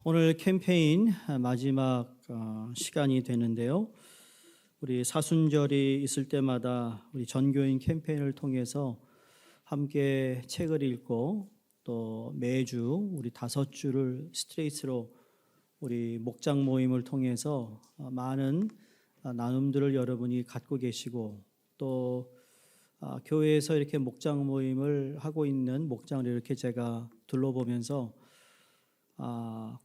오늘 캠페인 마지막 시간이 되는데요. 우리 사순절이 있을 때마다 우리 전교인 캠페인을 통해서 함께 책을 읽고 또 매주 우리 5주를 스트레이트로 우리 목장 모임을 통해서 많은 나눔들을 여러분이 갖고 계시고 또 교회에서 이렇게 목장 모임을 하고 있는 목장을 이렇게 제가 둘러보면서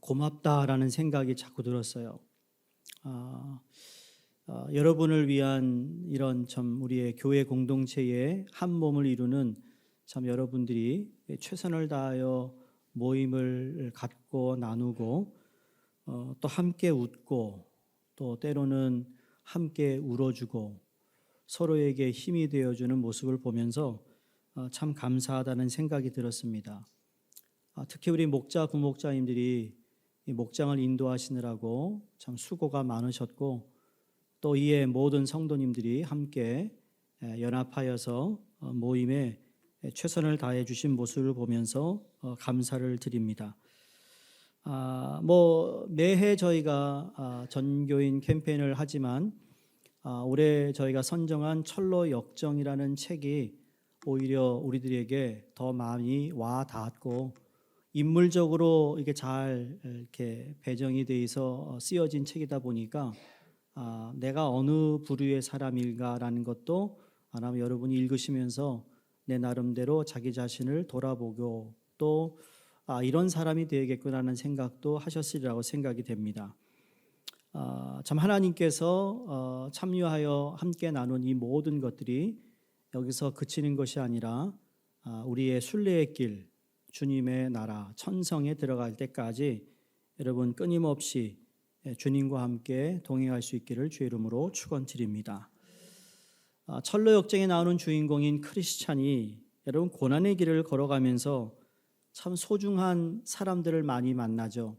고맙다라는 생각이 자꾸 들었어요. 여러분을 위한 이런 참 우리의 교회 공동체의 한 몸을 이루는 참 여러분들이 최선을 다하여 모임을 갖고 나누고 또 함께 웃고 또 때로는 함께 울어주고 서로에게 힘이 되어주는 모습을 보면서 참 감사하다는 생각이 들었습니다. 특히 우리 목자 부목자님들이 이 목장을 인도하시느라고 참 수고가 많으셨고 또 이에 모든 성도님들이 함께 연합하여서 모임에 최선을 다해 주신 모습을 보면서 감사를 드립니다. 매해 저희가 전교인 캠페인을 하지만 올해 저희가 선정한 철로 역정이라는 책이 오히려 우리들에게 더 많이 와 닿았고 인물적으로 이게 잘 이렇게 배정이 돼서 쓰여진 책이다 보니까 내가 어느 부류의 사람일까라는 것도 아마 여러분이 읽으시면서 내 나름대로 자기 자신을 돌아보고 또 이런 사람이 되야겠구나라는 생각도 하셨으리라고 생각이 됩니다. 참 하나님께서 참여하여 함께 나눈 이 모든 것들이 여기서 그치는 것이 아니라 우리의 순례의 길 주님의 나라 천성에 들어갈 때까지 여러분 끊임없이 주님과 함께 동행할 수 있기를 주의 이름으로 축원드립니다. 철로 역정에 나오는 주인공인 크리스찬이 여러분 고난의 길을 걸어가면서 참 소중한 사람들을 많이 만나죠.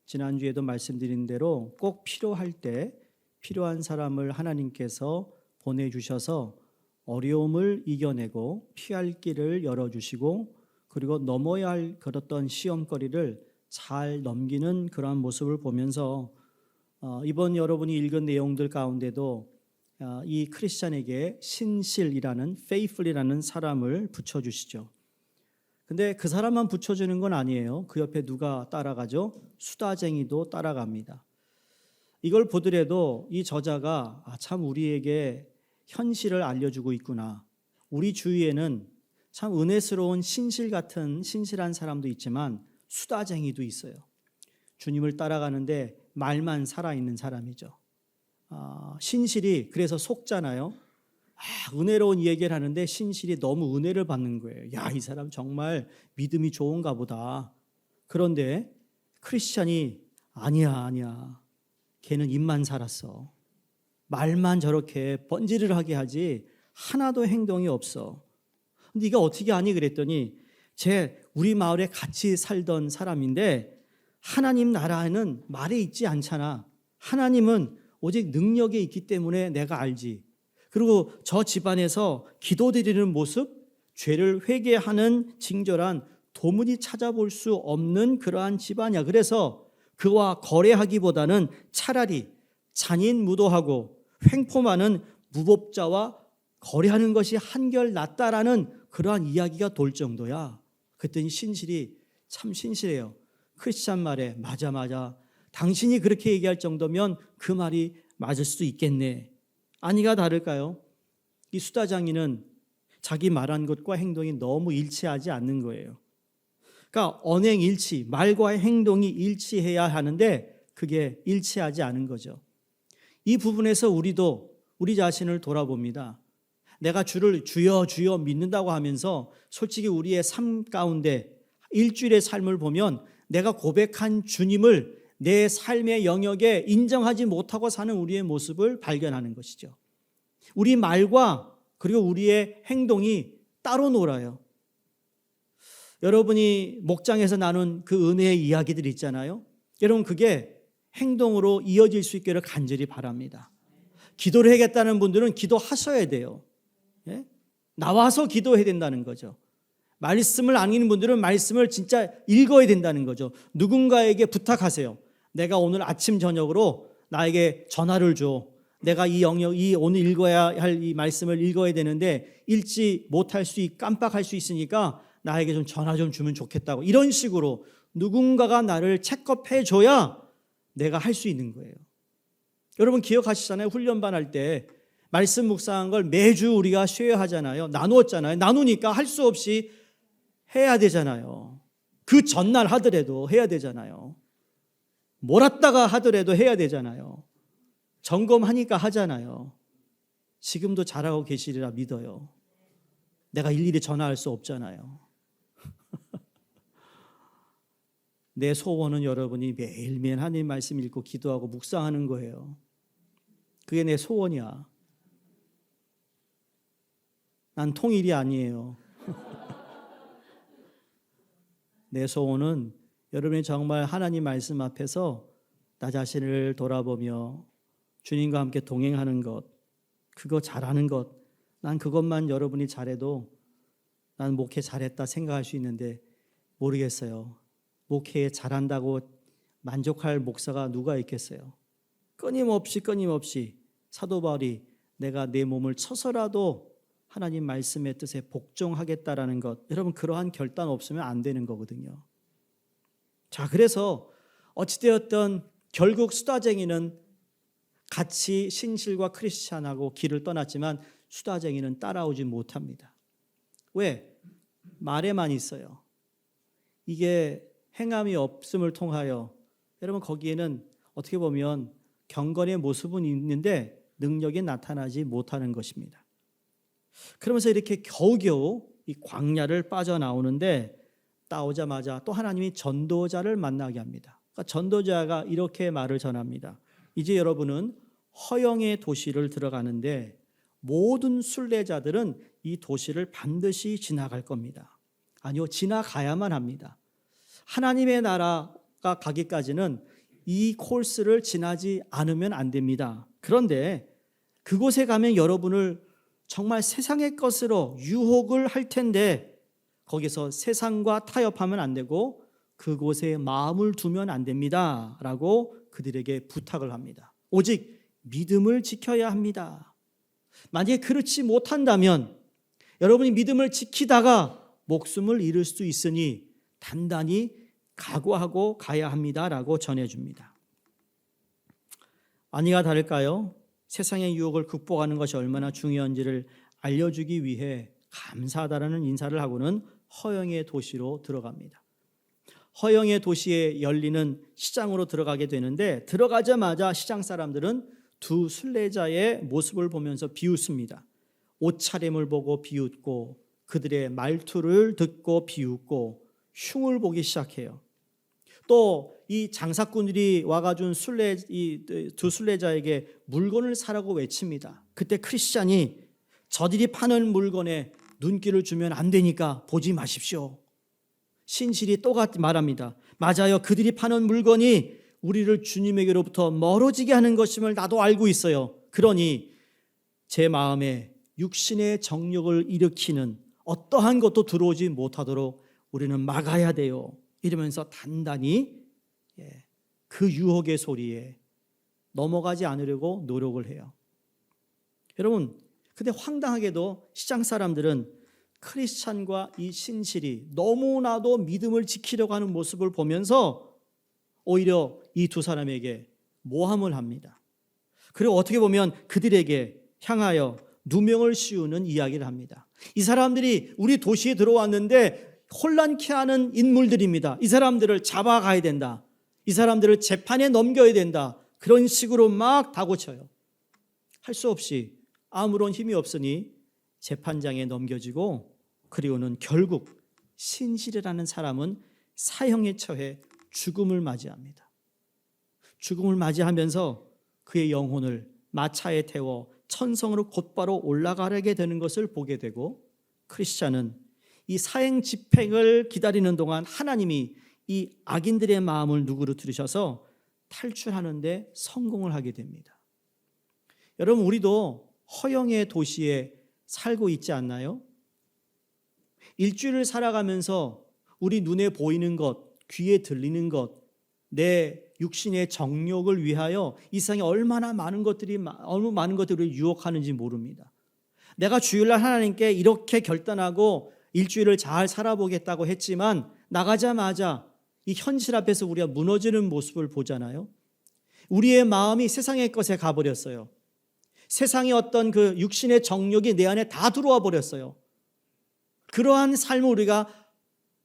지난주에도 말씀드린 대로 꼭 필요할 때 필요한 사람을 하나님께서 보내주셔서 어려움을 이겨내고 피할 길을 열어주시고 그리고 넘어야 할 그랬던 시험거리를 잘 넘기는 그러한 모습을 보면서 이번 여러분이 읽은 내용들 가운데도 이 크리스찬에게 신실이라는 faithful이라는 사람을 붙여주시죠. 근데 그 사람만 붙여주는 건 아니에요. 그 옆에 누가 따라가죠? 수다쟁이도 따라갑니다. 이걸 보더라도 이 저자가 참 우리에게 현실을 알려주고 있구나. 우리 주위에는 참 은혜스러운 신실 같은 신실한 사람도 있지만 수다쟁이도 있어요. 주님을 따라가는데 말만 살아있는 사람이죠. 신실이 그래서 속잖아요. 은혜로운 얘기를 하는데 신실이 너무 은혜를 받는 거예요. 야, 이 사람 정말 믿음이 좋은가 보다. 그런데 크리스찬이 아니야. 걔는 입만 살았어. 말만 저렇게 번지를 하게 하지 하나도 행동이 없어. 근데 이게 어떻게 아니 그랬더니 우리 마을에 같이 살던 사람인데 하나님 나라는 말에 있지 않잖아. 하나님은 오직 능력에 있기 때문에 내가 알지. 그리고 저 집안에서 기도드리는 모습, 죄를 회개하는 징절한 도무지 찾아볼 수 없는 그러한 집안이야. 그래서 그와 거래하기보다는 차라리 잔인 무도하고 횡포 많은 무법자와 거래하는 것이 한결 낫다라는 그러한 이야기가 돌 정도야. 그랬더니 신실이 참 신실해요. 크리스찬 말에 맞아. 당신이 그렇게 얘기할 정도면 그 말이 맞을 수도 있겠네. 아니가 다를까요? 이 수다장이는 자기 말한 것과 행동이 너무 일치하지 않는 거예요. 그러니까 언행일치, 말과 행동이 일치해야 하는데 그게 일치하지 않은 거죠. 이 부분에서 우리도 우리 자신을 돌아봅니다. 내가 주를 주여 믿는다고 하면서 솔직히 우리의 삶 가운데 일주일의 삶을 보면 내가 고백한 주님을 내 삶의 영역에 인정하지 못하고 사는 우리의 모습을 발견하는 것이죠. 우리 말과 그리고 우리의 행동이 따로 놀아요. 여러분이 목장에서 나눈 그 은혜의 이야기들 있잖아요. 여러분 그게 행동으로 이어질 수 있기를 간절히 바랍니다. 기도를 해야겠다는 분들은 기도하셔야 돼요. 나와서 기도해야 된다는 거죠. 말씀을 안 읽는 분들은 말씀을 진짜 읽어야 된다는 거죠. 누군가에게 부탁하세요. 내가 오늘 아침 저녁으로 나에게 전화를 줘. 내가 이 오늘 읽어야 할 이 말씀을 읽어야 되는데 읽지 못할 깜빡할 수 있으니까 나에게 좀 전화 좀 주면 좋겠다고. 이런 식으로 누군가가 나를 체크해 줘야 내가 할 수 있는 거예요. 여러분 기억하시잖아요. 훈련반 할 때 말씀 묵상한 걸 매주 우리가 쉐어하잖아요. 나누었잖아요. 나누니까 할 수 없이 해야 되잖아요. 그 전날 하더라도 해야 되잖아요. 몰았다가 하더라도 해야 되잖아요. 점검하니까 하잖아요. 지금도 잘하고 계시리라 믿어요. 내가 일일이 전화할 수 없잖아요. 내 소원은 여러분이 매일매일 하나님 말씀 읽고 기도하고 묵상하는 거예요. 그게 내 소원이야. 난 통일이 아니에요. 내 소원은 여러분이 정말 하나님 말씀 앞에서 나 자신을 돌아보며 주님과 함께 동행하는 것, 그거 잘하는 것, 난 그것만 여러분이 잘해도 난 목회 잘했다 생각할 수 있는데 모르겠어요. 목회에 잘한다고 만족할 목사가 누가 있겠어요? 끊임없이 사도 바울이 내가 내 몸을 쳐서라도 하나님 말씀의 뜻에 복종하겠다라는 것, 여러분 그러한 결단 없으면 안 되는 거거든요. 자, 그래서 어찌되었든 결국 수다쟁이는 같이 신실과 크리스찬하고 길을 떠났지만 수다쟁이는 따라오지 못합니다. 왜? 말에만 있어요. 이게 행함이 없음을 통하여 여러분 거기에는 어떻게 보면 경건의 모습은 있는데 능력이 나타나지 못하는 것입니다. 그러면서 이렇게 겨우겨우 이 광야를 빠져나오는데 나오자마자 또 하나님이 전도자를 만나게 합니다. 그러니까 전도자가 이렇게 말을 전합니다. 이제 여러분은 허영의 도시를 들어가는데 모든 순례자들은 이 도시를 반드시 지나갈 겁니다. 아니요, 지나가야만 합니다. 하나님의 나라가 가기까지는 이 코스를 지나지 않으면 안 됩니다. 그런데 그곳에 가면 여러분을 정말 세상의 것으로 유혹을 할 텐데 거기서 세상과 타협하면 안 되고 그곳에 마음을 두면 안 됩니다. 라고 그들에게 부탁을 합니다. 오직 믿음을 지켜야 합니다. 만약에 그렇지 못한다면 여러분이 믿음을 지키다가 목숨을 잃을 수 있으니 단단히 각오하고 가야 합니다라고 전해줍니다. 아니가 다를까요? 세상의 유혹을 극복하는 것이 얼마나 중요한지를 알려주기 위해 감사하다라는 인사를 하고는 허영의 도시로 들어갑니다. 허영의 도시에 열리는 시장으로 들어가게 되는데 들어가자마자 시장 사람들은 두 순례자의 모습을 보면서 비웃습니다. 옷차림을 보고 비웃고 그들의 말투를 듣고 비웃고 흉을 보기 시작해요. 또 이 장사꾼들이 와가준 두 순례자에게 물건을 사라고 외칩니다. 그때 크리스찬이 저들이 파는 물건에 눈길을 주면 안 되니까 보지 마십시오. 신실이 또 말합니다. 맞아요. 그들이 파는 물건이 우리를 주님에게로부터 멀어지게 하는 것임을 나도 알고 있어요. 그러니 제 마음에 육신의 정욕을 일으키는 어떠한 것도 들어오지 못하도록 우리는 막아야 돼요. 이러면서 단단히 그 유혹의 소리에 넘어가지 않으려고 노력을 해요. 여러분, 근데 황당하게도 시장 사람들은 크리스찬과 이 신실이 너무나도 믿음을 지키려고 하는 모습을 보면서 오히려 이 두 사람에게 모함을 합니다. 그리고 어떻게 보면 그들에게 향하여 누명을 씌우는 이야기를 합니다. 이 사람들이 우리 도시에 들어왔는데 혼란케 하는 인물들입니다. 이 사람들을 잡아가야 된다. 이 사람들을 재판에 넘겨야 된다. 그런 식으로 막 다고쳐요. 할 수 없이 아무런 힘이 없으니 재판장에 넘겨지고 그리고는 결국 신실이라는 사람은 사형에 처해 죽음을 맞이합니다. 죽음을 맞이하면서 그의 영혼을 마차에 태워 천성으로 곧바로 올라가게 되는 것을 보게 되고 크리스찬은 이 사형 집행을 기다리는 동안 하나님이 이 악인들의 마음을 누그러뜨리셔서 탈출하는 데 성공을 하게 됩니다. 여러분, 우리도 허영의 도시에 살고 있지 않나요? 일주일을 살아가면서 우리 눈에 보이는 것, 귀에 들리는 것, 내 육신의 정욕을 위하여 이 세상에 얼마나 많은 것들이 유혹하는지 모릅니다. 내가 주일날 하나님께 이렇게 결단하고 일주일을 잘 살아보겠다고 했지만 나가자마자 이 현실 앞에서 우리가 무너지는 모습을 보잖아요. 우리의 마음이 세상의 것에 가버렸어요. 세상의 어떤 그 육신의 정욕이 내 안에 다 들어와 버렸어요. 그러한 삶을 우리가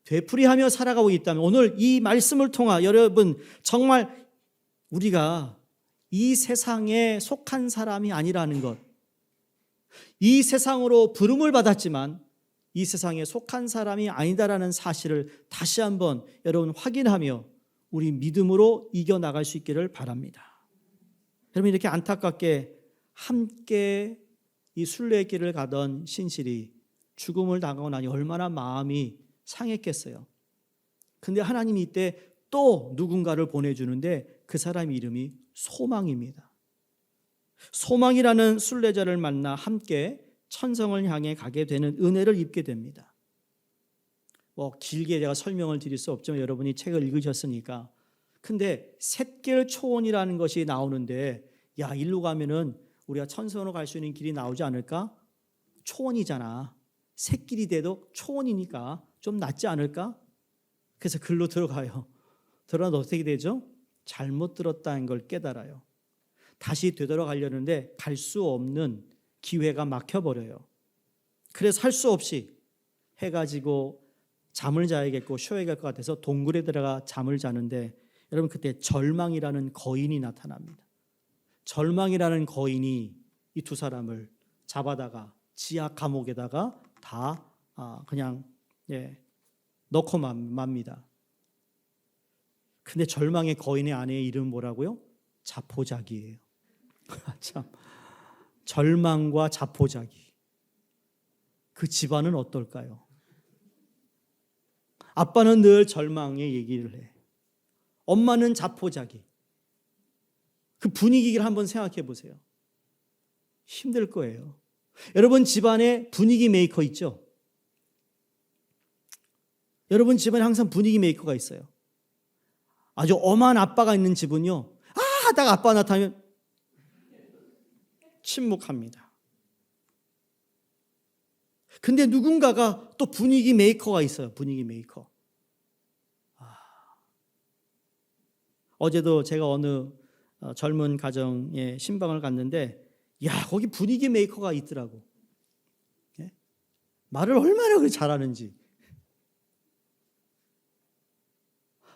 되풀이하며 살아가고 있다면 오늘 이 말씀을 통하 여러분 정말 우리가 이 세상에 속한 사람이 아니라는 것, 이 세상으로 부름을 받았지만 이 세상에 속한 사람이 아니다라는 사실을 다시 한번 여러분 확인하며 우리 믿음으로 이겨나갈 수 있기를 바랍니다. 여러분 이렇게 안타깝게 함께 이 순례길을 가던 신실이 죽음을 당하고 나니 얼마나 마음이 상했겠어요. 근데 하나님이 이때 또 누군가를 보내주는데 그 사람 이름이 소망입니다. 소망이라는 순례자를 만나 함께 천성을 향해 가게 되는 은혜를 입게 됩니다. 길게 제가 설명을 드릴 수 없지만 여러분이 책을 읽으셨으니까. 근데 샛길 초원이라는 것이 나오는데 야 일로 가면은 우리가 천성으로 갈 수 있는 길이 나오지 않을까? 초원이잖아. 샛길이 돼도 초원이니까 좀 낫지 않을까? 그래서 글로 들어가요. 들어가면 어떻게 되죠? 잘못 들었다는 걸 깨달아요. 다시 되돌아가려는데 갈 수 없는 기회가 막혀버려요. 그래서 할 수 없이 해가 지고 잠을 자야겠고 쉬어야 될 것 같아서 동굴에 들어가 잠을 자는데 여러분 그때 절망이라는 거인이 나타납니다. 절망이라는 거인이 이 두 사람을 잡아다가 지하 감옥에다가 다 그냥 넣고 맙니다. 근데 절망의 거인의 아내의 이름은 뭐라고요? 자포자기예요. 참 절망과 자포자기. 그 집안은 어떨까요? 아빠는 늘 절망의 얘기를 해. 엄마는 자포자기. 그 분위기를 한번 생각해 보세요. 힘들 거예요. 여러분 집안에 분위기 메이커 있죠? 여러분 집안에 항상 분위기 메이커가 있어요. 아주 엄한 아빠가 있는 집은요. 하다가 아빠 나타나면 침묵합니다. 근데 누군가가 또 분위기 메이커가 있어요. 분위기 메이커. 어제도 제가 어느 젊은 가정에 신방을 갔는데 거기 분위기 메이커가 있더라고. 말을 얼마나 그렇게 잘하는지.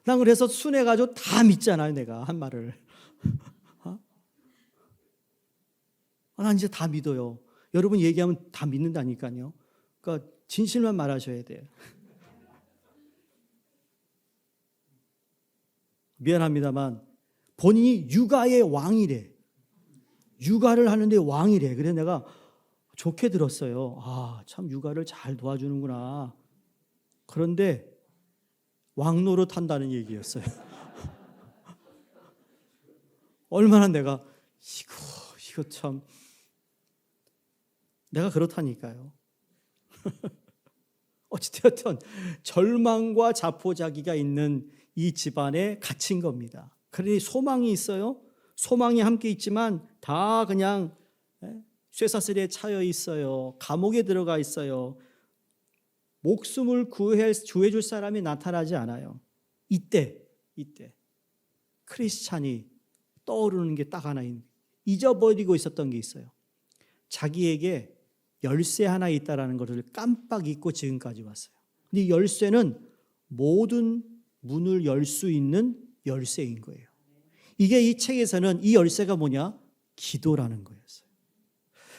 난 그래서 순해가지고 다 믿잖아요. 내가 한 말을. 난 이제 다 믿어요. 여러분 얘기하면 다 믿는다니까요. 그러니까 진실만 말하셔야 돼요. 미안합니다만 본인이 육아의 왕이래. 육아를 하는데 왕이래. 그래서 내가 좋게 들었어요. 참 육아를 잘 도와주는구나. 그런데 왕노릇 한다는 얘기였어요. 얼마나 내가 이거 참 내가 그렇다니까요. 어찌되었든 절망과 자포자기가 있는 이 집안에 갇힌 겁니다. 그러니 소망이 있어요. 소망이 함께 있지만 다 그냥 쇠사슬에 차여 있어요. 감옥에 들어가 있어요. 목숨을 구해줄 사람이 나타나지 않아요. 이때 크리스찬이 떠오르는 게 딱 하나 잊어버리고 있었던 게 있어요. 자기에게 열쇠 하나 있다라는 것을 깜빡 잊고 지금까지 왔어요. 근데 이 열쇠는 모든 문을 열 수 있는 열쇠인 거예요. 이게 이 책에서는 이 열쇠가 뭐냐? 기도라는 거였어요.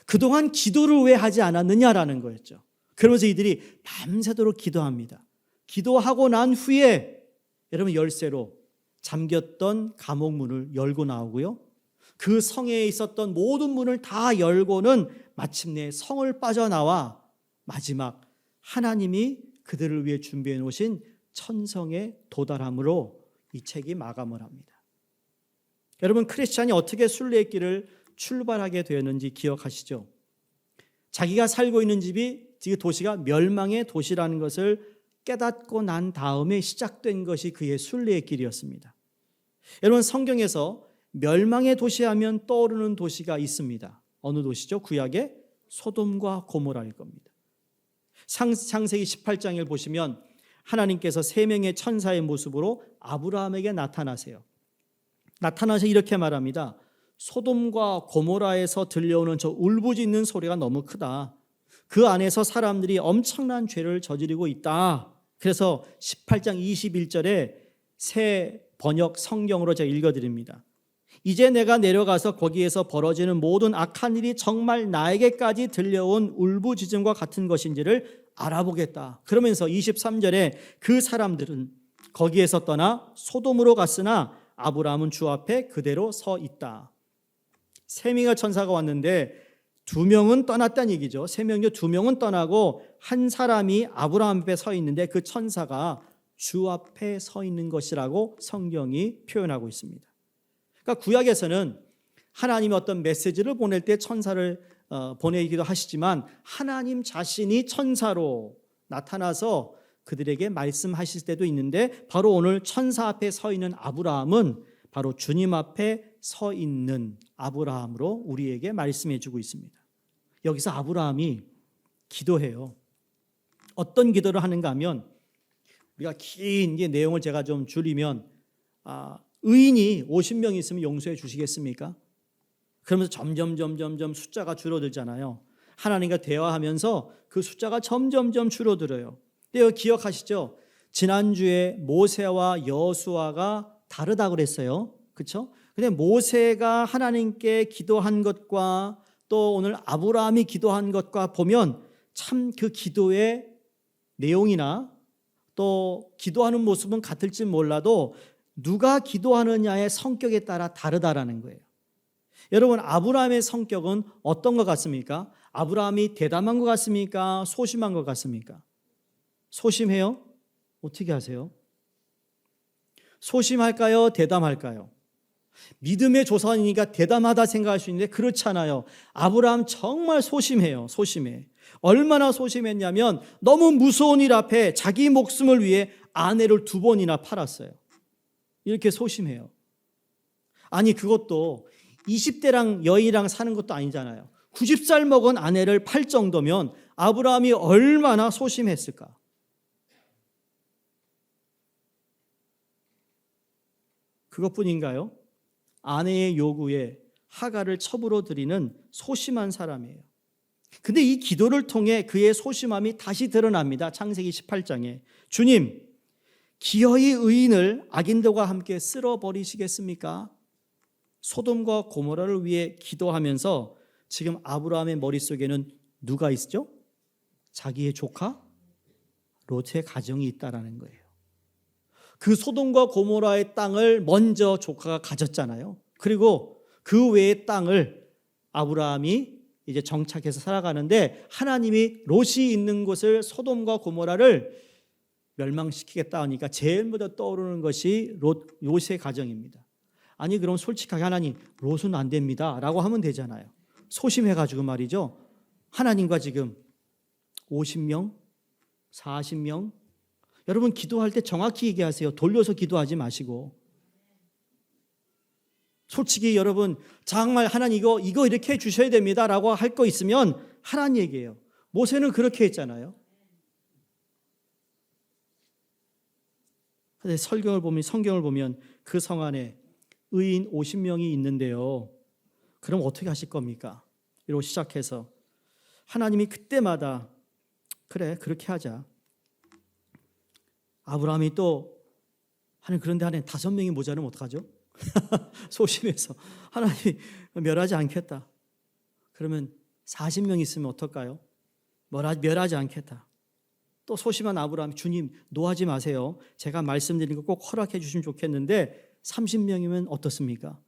그동안 기도를 왜 하지 않았느냐라는 거였죠. 그러면서 이들이 밤새도록 기도합니다. 기도하고 난 후에 여러분 열쇠로 잠겼던 감옥 문을 열고 나오고요. 그 성에 있었던 모든 문을 다 열고는 마침내 성을 빠져나와 마지막 하나님이 그들을 위해 준비해 놓으신 천성에 도달함으로 이 책이 마감을 합니다. 여러분 크리스찬이 어떻게 순례의 길을 출발하게 되었는지 기억하시죠? 자기가 살고 있는 집이 지금 도시가 멸망의 도시라는 것을 깨닫고 난 다음에 시작된 것이 그의 순례의 길이었습니다. 여러분, 성경에서 멸망의 도시하면 떠오르는 도시가 있습니다. 어느 도시죠? 구약의 소돔과 고모라일 겁니다. 창세기 18장을 보시면 하나님께서 세 명의 천사의 모습으로 아브라함에게 나타나세요. 나타나서 이렇게 말합니다. 소돔과 고모라에서 들려오는 저 울부짖는 소리가 너무 크다. 그 안에서 사람들이 엄청난 죄를 저지르고 있다. 그래서 18장 21절에 새 번역 성경으로 제가 읽어드립니다. 이제 내가 내려가서 거기에서 벌어지는 모든 악한 일이 정말 나에게까지 들려온 울부짖음과 같은 것인지를 알아보겠다. 그러면서 23절에 그 사람들은 거기에서 떠나 소돔으로 갔으나 아브라함은 주 앞에 그대로 서 있다. 세 명의 천사가 왔는데 두 명은 떠났다는 얘기죠. 세 명중 두 명은 떠나고 한 사람이 아브라함 앞에 서 있는데 그 천사가 주 앞에 서 있는 것이라고 성경이 표현하고 있습니다. 그러니까 구약에서는 하나님이 어떤 메시지를 보낼 때 천사를 보내기도 하시지만 하나님 자신이 천사로 나타나서 그들에게 말씀하실 때도 있는데 바로 오늘 천사 앞에 서 있는 아브라함은 바로 주님 앞에 서 있는 아브라함으로 우리에게 말씀해 주고 있습니다. 여기서 아브라함이 기도해요. 어떤 기도를 하는가 하면 우리가 긴 내용을 제가 좀 줄이면 의인이 50명 있으면 용서해 주시겠습니까? 그러면서 점점 숫자가 줄어들잖아요. 하나님과 대화하면서 그 숫자가 점점 줄어들어요. 근데 기억하시죠? 지난주에 모세와 여수아가 다르다고 그랬어요. 그렇죠? 근데 모세가 하나님께 기도한 것과 또 오늘 아브라함이 기도한 것과 보면 참 그 기도의 내용이나 또 기도하는 모습은 같을지 몰라도 누가 기도하느냐의 성격에 따라 다르다라는 거예요. 여러분, 아브라함의 성격은 어떤 것 같습니까? 아브라함이 대담한 것 같습니까? 소심한 것 같습니까? 소심해요? 어떻게 하세요? 소심할까요? 대담할까요? 믿음의 조상이니까 대담하다 생각할 수 있는데 그렇지 않아요. 아브라함 정말 소심해요. 소심해. 얼마나 소심했냐면 너무 무서운 일 앞에 자기 목숨을 위해 아내를 2번이나 팔았어요. 이렇게 소심해요. 아니, 그것도 20대랑 여인이랑 사는 것도 아니잖아요. 90살 먹은 아내를 팔 정도면 아브라함이 얼마나 소심했을까? 그것뿐인가요? 아내의 요구에 하갈을 첩으로 들이는 소심한 사람이에요. 근데 이 기도를 통해 그의 소심함이 다시 드러납니다. 창세기 18장에 주님, 기어이 의인을 악인들과 함께 쓸어버리시겠습니까? 소돔과 고모라를 위해 기도하면서 지금 아브라함의 머릿속에는 누가 있죠? 자기의 조카 롯의 가정이 있다라는 거예요. 그 소돔과 고모라의 땅을 먼저 조카가 가졌잖아요. 그리고 그 외의 땅을 아브라함이 이제 정착해서 살아가는데 하나님이 롯이 있는 곳을 소돔과 고모라를 멸망시키겠다 하니까 제일 먼저 떠오르는 것이 롯의 가정입니다. 아니, 그럼 솔직하게 하나님, 롯은 안 됩니다 라고 하면 되잖아요. 소심해가지고 말이죠. 하나님과 지금 50명, 40명, 여러분 기도할 때 정확히 얘기하세요. 돌려서 기도하지 마시고. 솔직히 여러분 정말 하나님 이거 이렇게 해 주셔야 됩니다 라고 할 거 있으면 하라는 얘기예요. 모세는 그렇게 했잖아요. 근데 성경을 보면 그 성 안에 의인 50명이 있는데요. 그럼 어떻게 하실 겁니까? 이러고 시작해서 하나님이 그때마다 그래 그렇게 하자. 아브라함이 또 하나님 그런데 하나님 5명이 모자라면 어떡하죠? 소심해서 하나님이 멸하지 않겠다. 그러면 40명 있으면 어떨까요? 멸하지 않겠다. 또 소심한 아브라함이 주님 노하지 마세요. 제가 말씀드린 거 꼭 허락해 주시면 좋겠는데 30명이면 어떻습니까?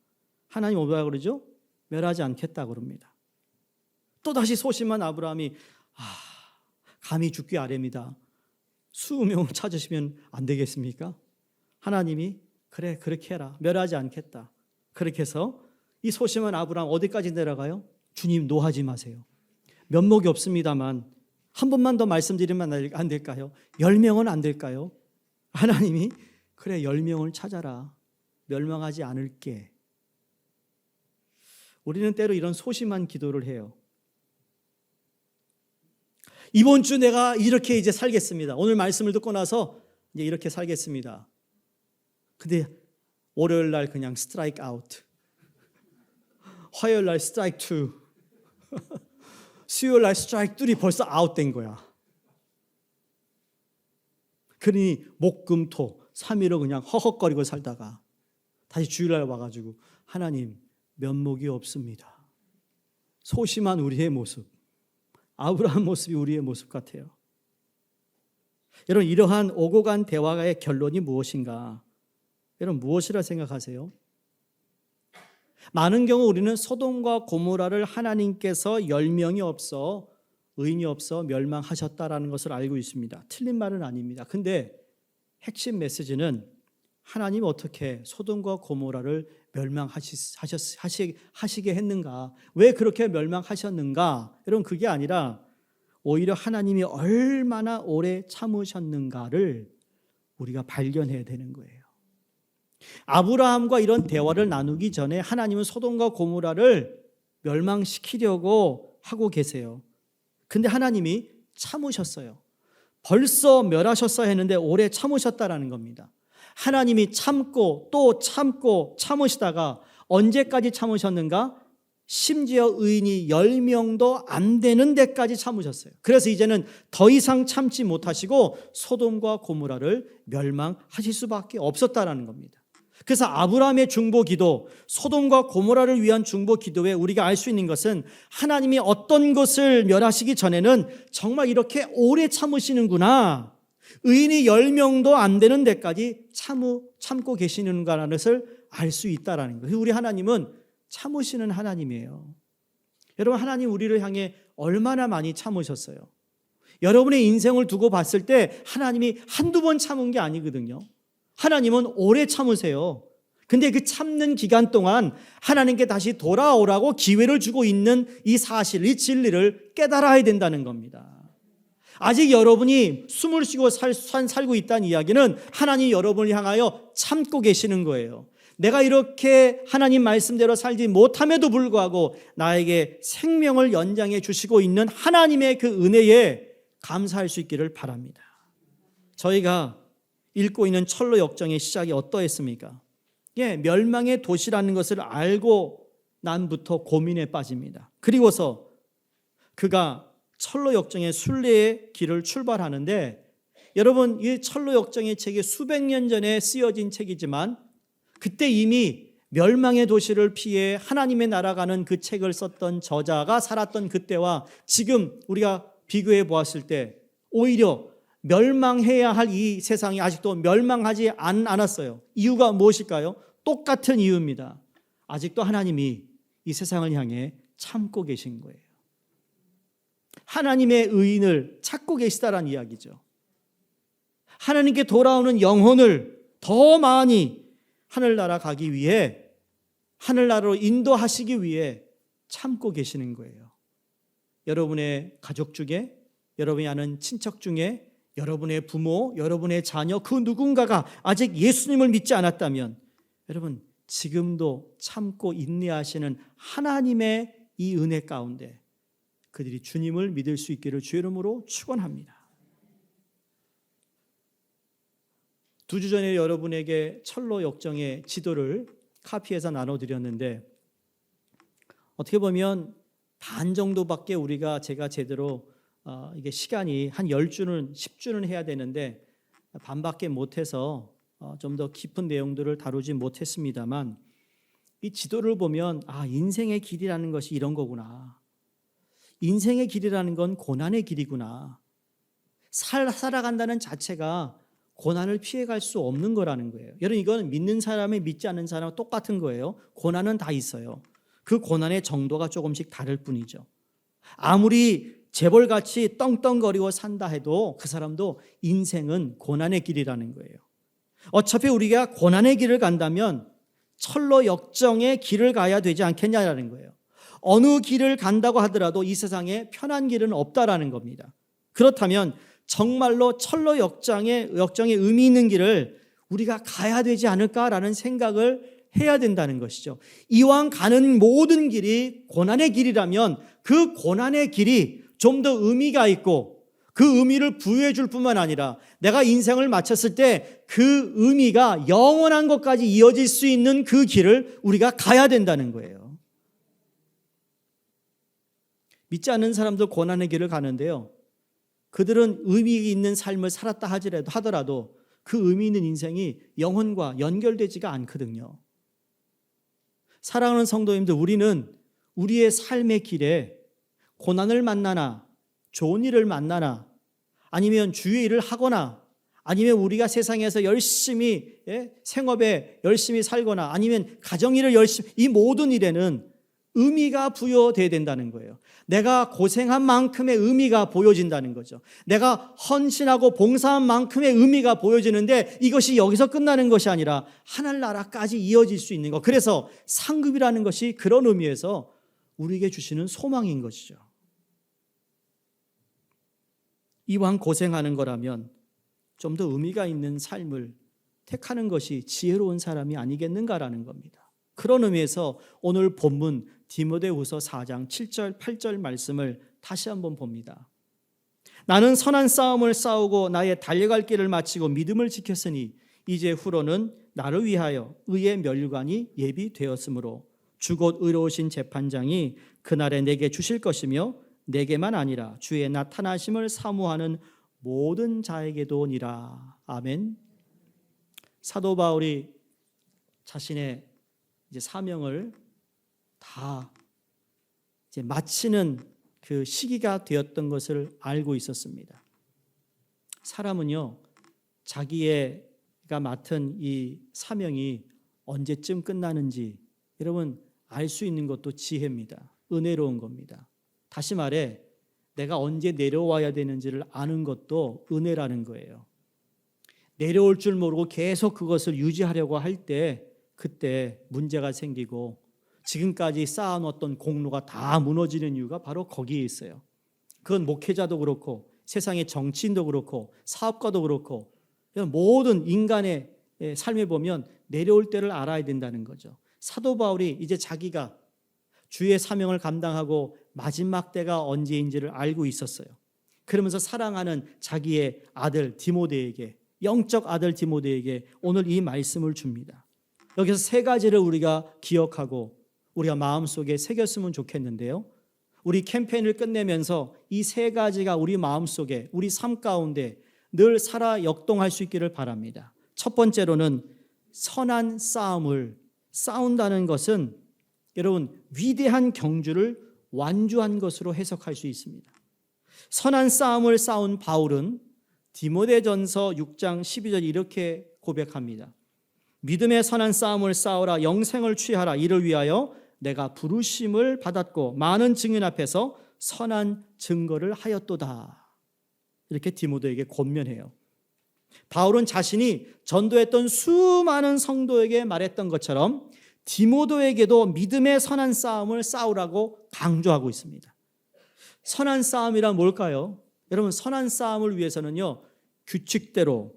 하나님 뭐라 그러죠? 멸하지 않겠다 그럽니다. 또다시 소심한 아브라함이 감히 죽기 아래입니다. 20명을 찾으시면 안 되겠습니까? 하나님이 그래 그렇게 해라. 멸하지 않겠다. 그렇게 해서 이 소심한 아브라함 어디까지 내려가요? 주님 노하지 마세요. 면목이 없습니다만 한 번만 더 말씀드리면 안 될까요? 10명은 안 될까요? 하나님이 그래 10명을 찾아라. 멸망하지 않을게. 우리는 때로 이런 소심한 기도를 해요. 이번 주 내가 이렇게 이제 살겠습니다. 오늘 말씀을 듣고 나서 이제 이렇게 살겠습니다. 근데 월요일 날 그냥 스트라이크 아웃. 화요일 날 스트라이크 2. 수요일 날 스트라이크 3이 벌써 아웃된 거야. 그러니 목금토 3일을 그냥 허헉거리고 살다가 다시 주일날 와가지고 하나님 면목이 없습니다. 소심한 우리의 모습, 아브라함 모습이 우리의 모습 같아요. 여러분, 이러한 오고 간 대화의 결론이 무엇인가? 여러분, 무엇이라 생각하세요? 많은 경우 우리는 소돔과 고모라를 하나님께서 10명이 없어, 의인이 없어 멸망하셨다라는 것을 알고 있습니다. 틀린 말은 아닙니다. 근데 핵심 메시지는 하나님 어떻게 소돔과 고모라를 멸망하시게 했는가? 왜 그렇게 멸망하셨는가? 여러분, 그게 아니라 오히려 하나님이 얼마나 오래 참으셨는가를 우리가 발견해야 되는 거예요. 아브라함과 이런 대화를 나누기 전에 하나님은 소돔과 고모라를 멸망시키려고 하고 계세요. 근데 하나님이 참으셨어요. 벌써 멸하셨어야 했는데 오래 참으셨다라는 겁니다. 하나님이 참고 또 참고 참으시다가 언제까지 참으셨는가? 심지어 의인이 10명도 안 되는 데까지 참으셨어요. 그래서 이제는 더 이상 참지 못하시고 소돔과 고모라를 멸망하실 수밖에 없었다라는 겁니다. 그래서 아브라함의 중보 기도, 소돔과 고모라를 위한 중보 기도에 우리가 알 수 있는 것은 하나님이 어떤 것을 멸하시기 전에는 정말 이렇게 오래 참으시는구나, 의인이 10명도 안 되는 데까지 참고 계시는가라는 것을 알 수 있다라는 거예요. 우리 하나님은 참으시는 하나님이에요. 여러분, 하나님 우리를 향해 얼마나 많이 참으셨어요. 여러분의 인생을 두고 봤을 때 하나님이 한두 번 참은 게 아니거든요. 하나님은 오래 참으세요. 근데 그 참는 기간 동안 하나님께 다시 돌아오라고 기회를 주고 있는 이 사실, 이 진리를 깨달아야 된다는 겁니다. 아직 여러분이 숨을 쉬고 살고 있다는 이야기는 하나님이 여러분을 향하여 참고 계시는 거예요. 내가 이렇게 하나님 말씀대로 살지 못함에도 불구하고 나에게 생명을 연장해 주시고 있는 하나님의 그 은혜에 감사할 수 있기를 바랍니다. 저희가 읽고 있는 철로 역정의 시작이 어떠했습니까? 멸망의 도시라는 것을 알고 난부터 고민에 빠집니다. 그리고서 그가 철로 역정의 순례의 길을 출발하는데, 여러분, 이 철로 역정의 책이 수백 년 전에 쓰여진 책이지만 그때 이미 멸망의 도시를 피해 하나님의 나라 가는 그 책을 썼던 저자가 살았던 그때와 지금 우리가 비교해 보았을 때 오히려 멸망해야 할 이 세상이 아직도 멸망하지 않았어요. 이유가 무엇일까요? 똑같은 이유입니다. 아직도 하나님이 이 세상을 향해 참고 계신 거예요. 하나님의 의인을 찾고 계시다라는 이야기죠. 하나님께 돌아오는 영혼을 더 많이 하늘나라 가기 위해, 하늘나라로 인도하시기 위해 참고 계시는 거예요. 여러분의 가족 중에, 여러분이 아는 친척 중에, 여러분의 부모, 여러분의 자녀, 그 누군가가 아직 예수님을 믿지 않았다면 여러분, 지금도 참고 인내하시는 하나님의 이 은혜 가운데 그들이 주님을 믿을 수 있기를 주의 이름으로 축원합니다. 2주 전에 여러분에게 철로 역정의 지도를 카피해서 나눠드렸는데, 어떻게 보면 반 정도밖에 제가 제대로 이게 시간이 한 10주는 10주는 해야 되는데 반밖에 못해서 좀 더 깊은 내용들을 다루지 못했습니다만, 이 지도를 보면 인생의 길이라는 것이 이런 거구나. 인생의 길이라는 건 고난의 길이구나. 살아간다는 자체가 고난을 피해갈 수 없는 거라는 거예요. 여러분, 이건 믿는 사람이 믿지 않는 사람과 똑같은 거예요. 고난은 다 있어요. 그 고난의 정도가 조금씩 다를 뿐이죠. 아무리 재벌같이 떵떵거리고 산다 해도 그 사람도 인생은 고난의 길이라는 거예요. 어차피 우리가 고난의 길을 간다면 철로 역정의 길을 가야 되지 않겠냐라는 거예요. 어느 길을 간다고 하더라도 이 세상에 편한 길은 없다라는 겁니다. 그렇다면 정말로 철로 역정의 의미 있는 길을 우리가 가야 되지 않을까라는 생각을 해야 된다는 것이죠. 이왕 가는 모든 길이 고난의 길이라면 그 고난의 길이 좀 더 의미가 있고 그 의미를 부여해 줄 뿐만 아니라 내가 인생을 마쳤을 때 그 의미가 영원한 것까지 이어질 수 있는 그 길을 우리가 가야 된다는 거예요. 믿지 않는 사람도 고난의 길을 가는데요. 그들은 의미 있는 삶을 살았다 하더라도 그 의미 있는 인생이 영혼과 연결되지가 않거든요. 사랑하는 성도님들, 우리는 우리의 삶의 길에 고난을 만나나 좋은 일을 만나나 아니면 주의 일을 하거나 아니면 우리가 세상에서 열심히 생업에 열심히 살거나 아니면 가정일을 열심히, 이 모든 일에는 의미가 부여돼야 된다는 거예요. 내가 고생한 만큼의 의미가 보여진다는 거죠. 내가 헌신하고 봉사한 만큼의 의미가 보여지는데 이것이 여기서 끝나는 것이 아니라 하늘나라까지 이어질 수 있는 것. 그래서 상급이라는 것이 그런 의미에서 우리에게 주시는 소망인 것이죠. 이왕 고생하는 거라면 좀 더 의미가 있는 삶을 택하는 것이 지혜로운 사람이 아니겠는가라는 겁니다. 그런 의미에서 오늘 본문 디모데후서 4장 7절 8절 말씀을 다시 한번 봅니다. 나는 선한 싸움을 싸우고 나의 달려갈 길을 마치고 믿음을 지켰으니 이제 후로는 나를 위하여 의의 멸관이 예비되었으므로 주곧 의로우신 재판장이 그날에 내게 주실 것이며 내게만 아니라 주의 나타나심을 사모하는 모든 자에게도니라. 아멘. 사도 바울이 자신의 이제 사명을 다 이제 마치는 그 시기가 되었던 것을 알고 있었습니다. 사람은요, 자기가 맡은 이 사명이 언제쯤 끝나는지 여러분 알 수 있는 것도 지혜입니다. 은혜로운 겁니다. 다시 말해 내가 언제 내려와야 되는지를 아는 것도 은혜라는 거예요. 내려올 줄 모르고 계속 그것을 유지하려고 할 때 그때 문제가 생기고 지금까지 쌓아놓았던 공로가 다 무너지는 이유가 바로 거기에 있어요. 그건 목회자도 그렇고 세상의 정치인도 그렇고 사업가도 그렇고 모든 인간의 삶에 보면 내려올 때를 알아야 된다는 거죠. 사도 바울이 이제 자기가 주의 사명을 감당하고 마지막 때가 언제인지를 알고 있었어요. 그러면서 사랑하는 자기의 아들 디모데에게, 영적 아들 디모데에게 오늘 이 말씀을 줍니다. 여기서 세 가지를 우리가 기억하고 우리가 마음속에 새겼으면 좋겠는데요. 우리 캠페인을 끝내면서 이 세 가지가 우리 마음속에, 우리 삶 가운데 늘 살아 역동할 수 있기를 바랍니다. 첫 번째로는 선한 싸움을 싸운다는 것은 여러분 위대한 경주를 완주한 것으로 해석할 수 있습니다. 선한 싸움을 싸운 바울은 디모데전서 6장 12절 이렇게 고백합니다. 믿음의 선한 싸움을 싸우라, 영생을 취하라. 이를 위하여 내가 부르심을 받았고 많은 증인 앞에서 선한 증거를 하였도다. 이렇게 디모데에게 권면해요. 바울은 자신이 전도했던 수많은 성도에게 말했던 것처럼 디모데에게도 믿음의 선한 싸움을 싸우라고 강조하고 있습니다. 선한 싸움이란 뭘까요? 여러분, 선한 싸움을 위해서는요, 규칙대로,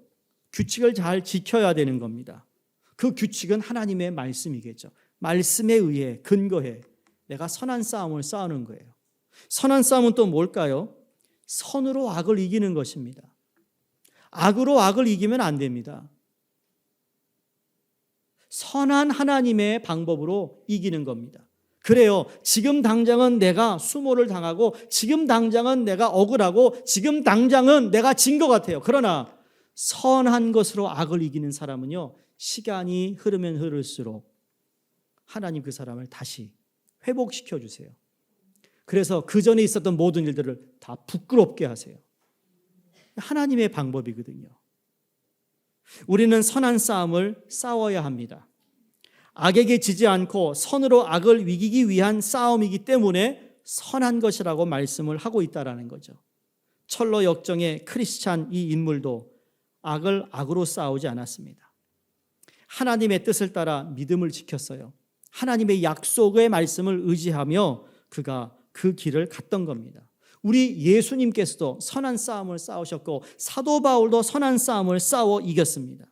규칙을 잘 지켜야 되는 겁니다. 그 규칙은 하나님의 말씀이겠죠. 말씀에 의해 근거해 내가 선한 싸움을 싸우는 거예요. 선한 싸움은 또 뭘까요? 선으로 악을 이기는 것입니다. 악으로 악을 이기면 안 됩니다. 선한 하나님의 방법으로 이기는 겁니다. 그래요. 지금 당장은 내가 수모를 당하고 지금 당장은 내가 억울하고 지금 당장은 내가 진 것 같아요. 그러나 선한 것으로 악을 이기는 사람은요, 시간이 흐르면 흐를수록 하나님 그 사람을 다시 회복시켜 주세요. 그래서 그 전에 있었던 모든 일들을 다 부끄럽게 하세요. 하나님의 방법이거든요. 우리는 선한 싸움을 싸워야 합니다. 악에게 지지 않고 선으로 악을 이기기 위한 싸움이기 때문에 선한 것이라고 말씀을 하고 있다는 거죠. 철로 역정의 크리스찬 이 인물도 악을 악으로 싸우지 않았습니다. 하나님의 뜻을 따라 믿음을 지켰어요. 하나님의 약속의 말씀을 의지하며 그가 그 길을 갔던 겁니다. 우리 예수님께서도 선한 싸움을 싸우셨고 사도 바울도 선한 싸움을 싸워 이겼습니다.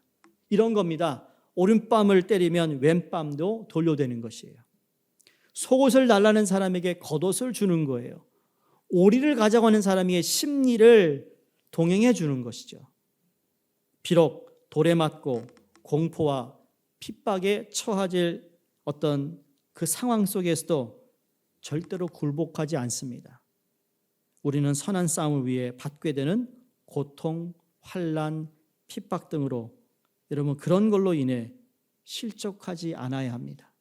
이런 겁니다. 오른뺨을 때리면 왼뺨도 돌려대는 것이에요. 속옷을 달라는 사람에게 겉옷을 주는 거예요. 오리를 가져가는 사람에게 심리를 동행해 주는 것이죠. 비록 돌에 맞고 공포와 핍박에 처해질 어떤 그 상황 속에서도 절대로 굴복하지 않습니다. 우리는 선한 싸움을 위해 받게 되는 고통, 환난, 핍박 등으로 여러분 그런 걸로 인해 실족하지 않아야 합니다.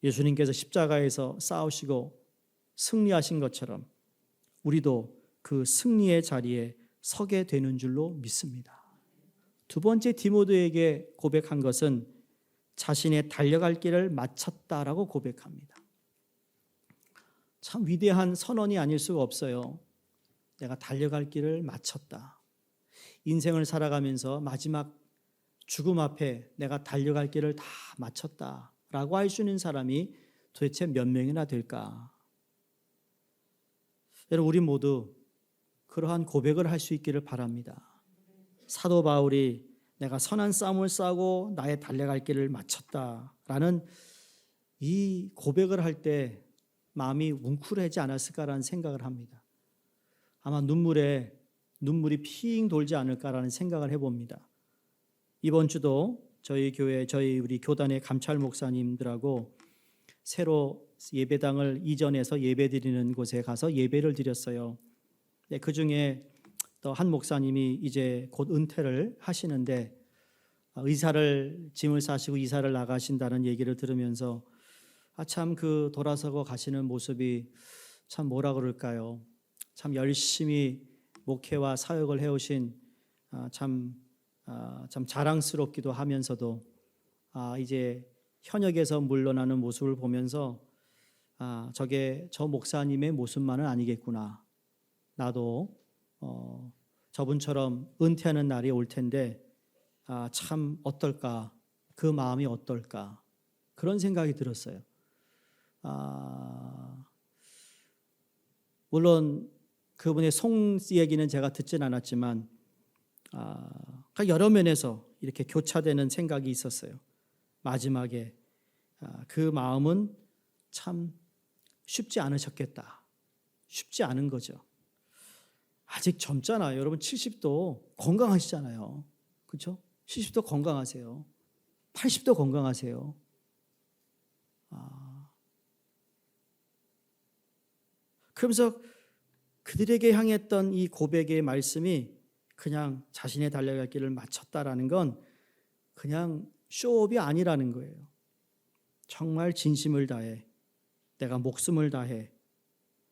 예수님께서 십자가에서 싸우시고 승리하신 것처럼 우리도 그 승리의 자리에 서게 되는 줄로 믿습니다. 두 번째 디모데에게 고백한 것은 자신의 달려갈 길을 마쳤다라고 고백합니다. 참 위대한 선언이 아닐 수가 없어요. 내가 달려갈 길을 마쳤다. 인생을 살아가면서 마지막 죽음 앞에 내가 달려갈 길을 다 마쳤다라고 할 수 있는 사람이 도대체 몇 명이나 될까? 여러분 우리 모두 그러한 고백을 할 수 있기를 바랍니다. 사도 바울이 내가 선한 싸움을 싸우고 나의 달려갈 길을 마쳤다라는 이 고백을 할 때 마음이 웅크리지 않았을까라는 생각을 합니다. 아마 눈물이 핑 돌지 않을까라는 생각을 해봅니다. 이번 주도 저희 교회, 우리 교단의 감찰 목사님들하고 새로 예배당을 이전해서 예배드리는 곳에 가서 예배를 드렸어요. 그 중에 또 한 목사님이 이제 곧 은퇴를 하시는데 짐을 싸시고 이사를 나가신다는 얘기를 들으면서 참 그 돌아서고 가시는 모습이 참 뭐라 그럴까요? 참 열심히 목회와 사역을 해오신 참 자랑스럽기도 하면서도 이제 현역에서 물러나는 모습을 보면서 저게 저 목사님의 모습만은 아니겠구나. 나도 저분처럼 은퇴하는 날이 올 텐데 참 어떨까? 그 마음이 어떨까? 그런 생각이 들었어요. 물론 그분의 송 얘기는 제가 듣진 않았지만 여러 면에서 이렇게 교차되는 생각이 있었어요. 마지막에 그 마음은 참 쉽지 않으셨겠다. 쉽지 않은 거죠. 아직 젊잖아요. 여러분 70도 건강하시잖아요. 그렇죠? 70도 건강하세요. 80도 건강하세요. 그러면서 그들에게 향했던 이 고백의 말씀이 그냥 자신의 달려갈 길을 마쳤다라는 건 그냥 쇼업이 아니라는 거예요. 정말 진심을 다해, 내가 목숨을 다해,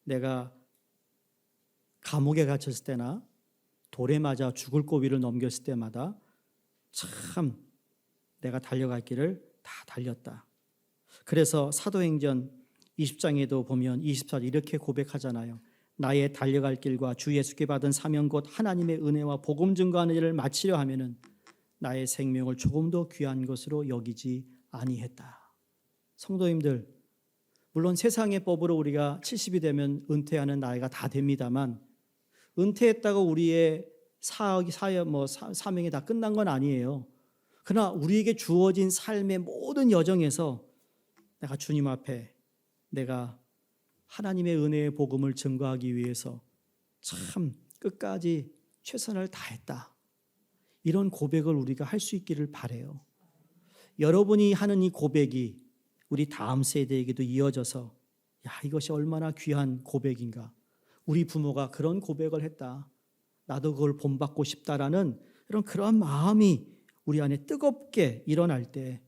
내가 감옥에 갇혔을 때나 돌에 맞아 죽을 고비를 넘겼을 때마다 참 내가 달려갈 길을 다 달렸다. 그래서 사도행전 20장에도 보면 24절 이렇게 고백하잖아요. 나의 달려갈 길과 주 예수께 받은 사명 곧 하나님의 은혜와 복음 증거하는 일을 마치려 하면은 나의 생명을 조금도 귀한 것으로 여기지 아니했다. 성도님들, 물론 세상의 법으로 우리가 70이 되면 은퇴하는 나이가 다 됩니다만 은퇴했다고 우리의 사명이 다 끝난 건 아니에요. 그러나 우리에게 주어진 삶의 모든 여정에서 내가 주님 앞에 내가 하나님의 은혜의 복음을 증거하기 위해서 참 끝까지 최선을 다했다. 이런 고백을 우리가 할 수 있기를 바라요. 여러분이 하는 이 고백이 우리 다음 세대에게도 이어져서 이것이 얼마나 귀한 고백인가. 우리 부모가 그런 고백을 했다. 나도 그걸 본받고 싶다라는 그런 마음이 우리 안에 뜨겁게 일어날 때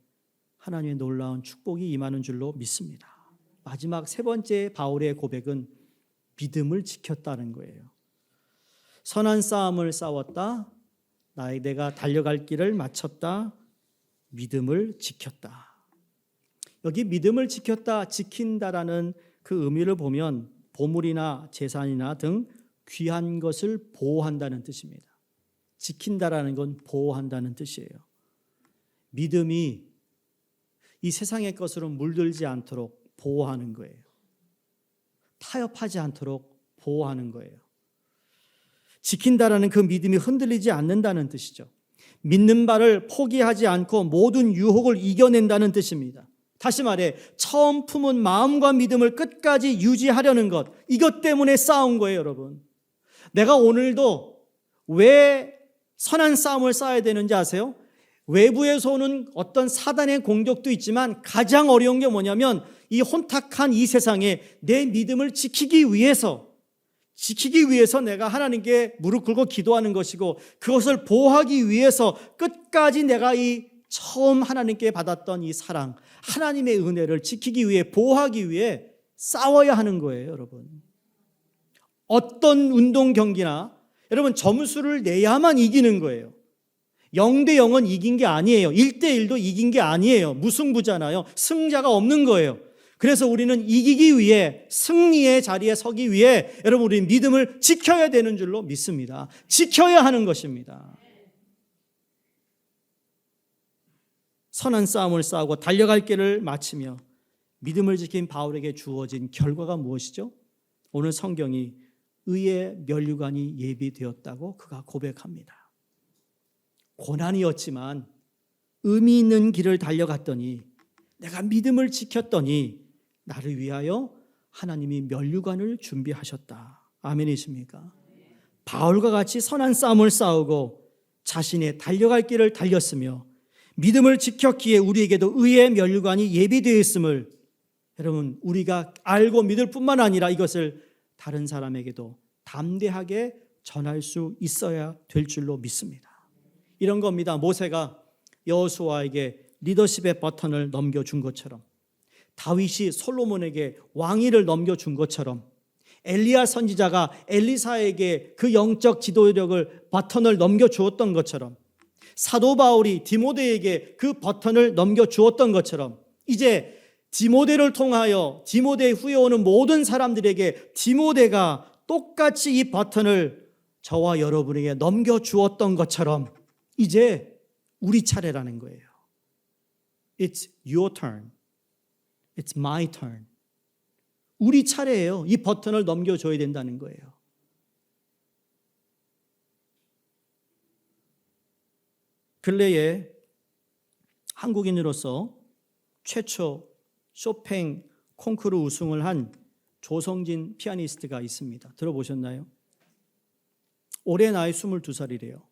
하나님의 놀라운 축복이 임하는 줄로 믿습니다. 마지막 세 번째 바울의 고백은 믿음을 지켰다는 거예요. 선한 싸움을 싸웠다. 내가 달려갈 길을 마쳤다. 믿음을 지켰다. 여기 믿음을 지켰다, 지킨다라는 그 의미를 보면 보물이나 재산이나 등 귀한 것을 보호한다는 뜻입니다. 지킨다라는 건 보호한다는 뜻이에요. 믿음이 이 세상의 것으로 물들지 않도록 보호하는 거예요. 타협하지 않도록 보호하는 거예요. 지킨다라는 그 믿음이 흔들리지 않는다는 뜻이죠. 믿는 바를 포기하지 않고 모든 유혹을 이겨낸다는 뜻입니다. 다시 말해 처음 품은 마음과 믿음을 끝까지 유지하려는 것, 이것 때문에 싸운 거예요, 여러분. 내가 오늘도 왜 선한 싸움을 싸워야 되는지 아세요? 외부에서 오는 어떤 사단의 공격도 있지만 가장 어려운 게 뭐냐면 이 혼탁한 이 세상에 내 믿음을 지키기 위해서 내가 하나님께 무릎 꿇고 기도하는 것이고, 그것을 보호하기 위해서 끝까지 내가 이 처음 하나님께 받았던 이 사랑, 하나님의 은혜를 지키기 위해, 보호하기 위해 싸워야 하는 거예요, 여러분. 어떤 운동 경기나 여러분 점수를 내야만 이기는 거예요. 0대 0은 이긴 게 아니에요. 1대 1도 이긴 게 아니에요. 무승부잖아요. 승자가 없는 거예요. 그래서 우리는 이기기 위해, 승리의 자리에 서기 위해 여러분 우리 믿음을 지켜야 되는 줄로 믿습니다. 지켜야 하는 것입니다. 선한 싸움을 싸우고 달려갈 길을 마치며 믿음을 지킨 바울에게 주어진 결과가 무엇이죠? 오늘 성경이 의의 면류관이 예비되었다고 그가 고백합니다. 고난이었지만 의미 있는 길을 달려갔더니, 내가 믿음을 지켰더니 나를 위하여 하나님이 면류관을 준비하셨다. 아멘이십니까? 바울과 같이 선한 싸움을 싸우고 자신의 달려갈 길을 달렸으며 믿음을 지켰기에 우리에게도 의의 면류관이 예비되어 있음을 여러분 우리가 알고 믿을 뿐만 아니라 이것을 다른 사람에게도 담대하게 전할 수 있어야 될 줄로 믿습니다. 이런 겁니다. 모세가 여호수아에게 리더십의 버튼을 넘겨준 것처럼, 다윗이 솔로몬에게 왕위를 넘겨준 것처럼, 엘리야 선지자가 엘리사에게 그 영적 지도력을 버튼을 넘겨주었던 것처럼, 사도 바울이 디모데에게 그 버튼을 넘겨주었던 것처럼, 이제 디모데를 통하여 디모데 후에 오는 모든 사람들에게 디모데가 똑같이 이 버튼을 저와 여러분에게 넘겨주었던 것처럼 이제 우리 차례라는 거예요. It's your turn. It's my turn. 우리 차례예요. 이 버튼을 넘겨줘야 된다는 거예요. 근래에 한국인으로서 최초 쇼팽 콩쿠르 우승을 한 조성진 피아니스트가 있습니다. 들어보셨나요? 올해 나이 22살이래요.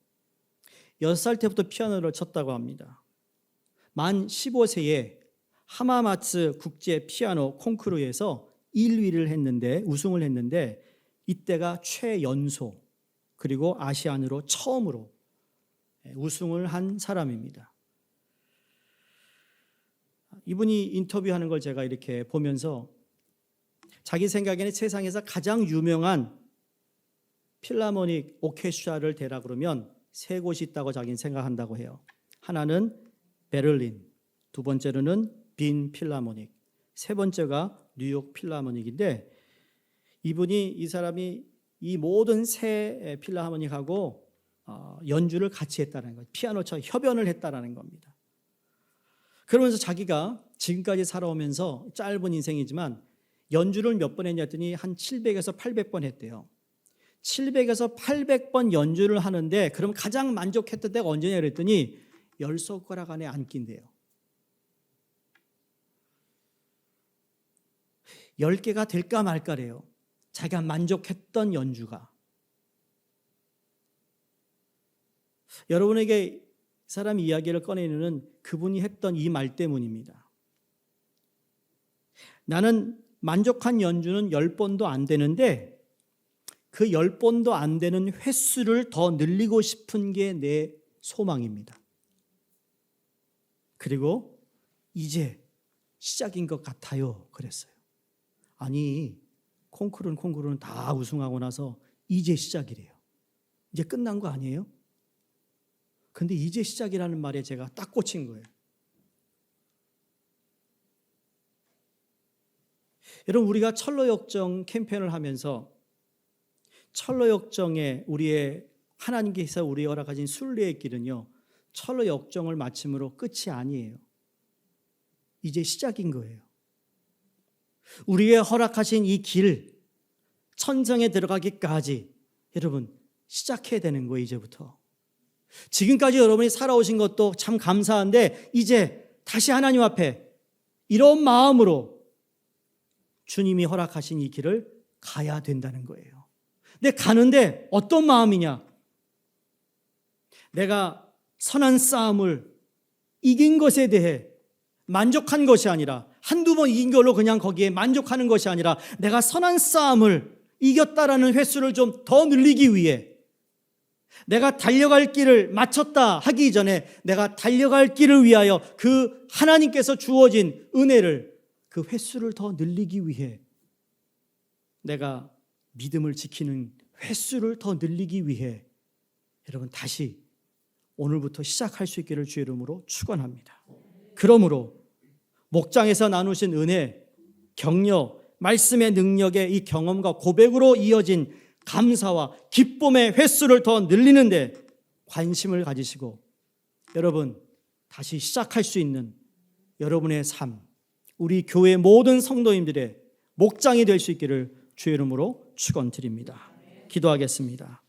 6살 때부터 피아노를 쳤다고 합니다. 만 15세에 하마마츠 국제 피아노 콩쿠르에서 1위를 했는데, 우승을 했는데 이때가 최연소 그리고 아시안으로 처음으로 우승을 한 사람입니다. 이분이 인터뷰하는 걸 제가 이렇게 보면서 자기 생각에는 세상에서 가장 유명한 필라모닉 오케스트라를 대라 그러면 3곳이 있다고 자기는 생각한다고 해요. 하나는 베를린, 두 번째로는 빈 필라모닉, 세 번째가 뉴욕 필라모닉인데, 이 사람이 이 모든 세 필라모닉하고 연주를 같이 했다는 거예요. 피아노처럼 협연을 했다는 겁니다. 그러면서 자기가 지금까지 살아오면서 짧은 인생이지만 연주를 몇 번 했냐더니 한 700에서 800번 했대요. 700에서 800번 연주를 하는데 그럼 가장 만족했던 때가 언제냐 그랬더니 10손가락 안에 안 낀대요. 10개가 될까 말까래요. 자기가 만족했던 연주가. 여러분에게 이 사람 이야기를 꺼내는 그분이 했던 이 말 때문입니다. 나는 만족한 연주는 10번도 안 되는데 그 10번도 안 되는 횟수를 더 늘리고 싶은 게 내 소망입니다. 그리고 이제 시작인 것 같아요. 그랬어요. 아니, 콩쿠르는 다 우승하고 나서 이제 시작이래요. 이제 끝난 거 아니에요? 근데 이제 시작이라는 말에 제가 딱 꽂힌 거예요. 여러분, 우리가 철로역정 캠페인을 하면서 철로역정에 우리의 하나님께서 우리에 허락하신 순례의 길은요, 철로역정을 마침으로 끝이 아니에요. 이제 시작인 거예요. 우리의 허락하신 이 길, 천성에 들어가기까지 여러분 시작해야 되는 거예요. 이제부터. 지금까지 여러분이 살아오신 것도 참 감사한데 이제 다시 하나님 앞에 이런 마음으로 주님이 허락하신 이 길을 가야 된다는 거예요. 근데 가는데 어떤 마음이냐? 내가 선한 싸움을 이긴 것에 대해 만족한 것이 아니라 한두 번 이긴 걸로 그냥 거기에 만족하는 것이 아니라 내가 선한 싸움을 이겼다라는 횟수를 좀 더 늘리기 위해 내가 달려갈 길을 마쳤다 하기 전에 내가 달려갈 길을 위하여 그 하나님께서 주어진 은혜를 그 횟수를 더 늘리기 위해 내가 믿음을 지키는 횟수를 더 늘리기 위해 여러분 다시 오늘부터 시작할 수 있기를 주의 이름으로 축원합니다. 그러므로 목장에서 나누신 은혜, 격려, 말씀의 능력의 이 경험과 고백으로 이어진 감사와 기쁨의 횟수를 더 늘리는데 관심을 가지시고 여러분 다시 시작할 수 있는 여러분의 삶, 우리 교회 모든 성도님들의 목장이 될 수 있기를 주의 이름으로 축원드립니다. 기도하겠습니다.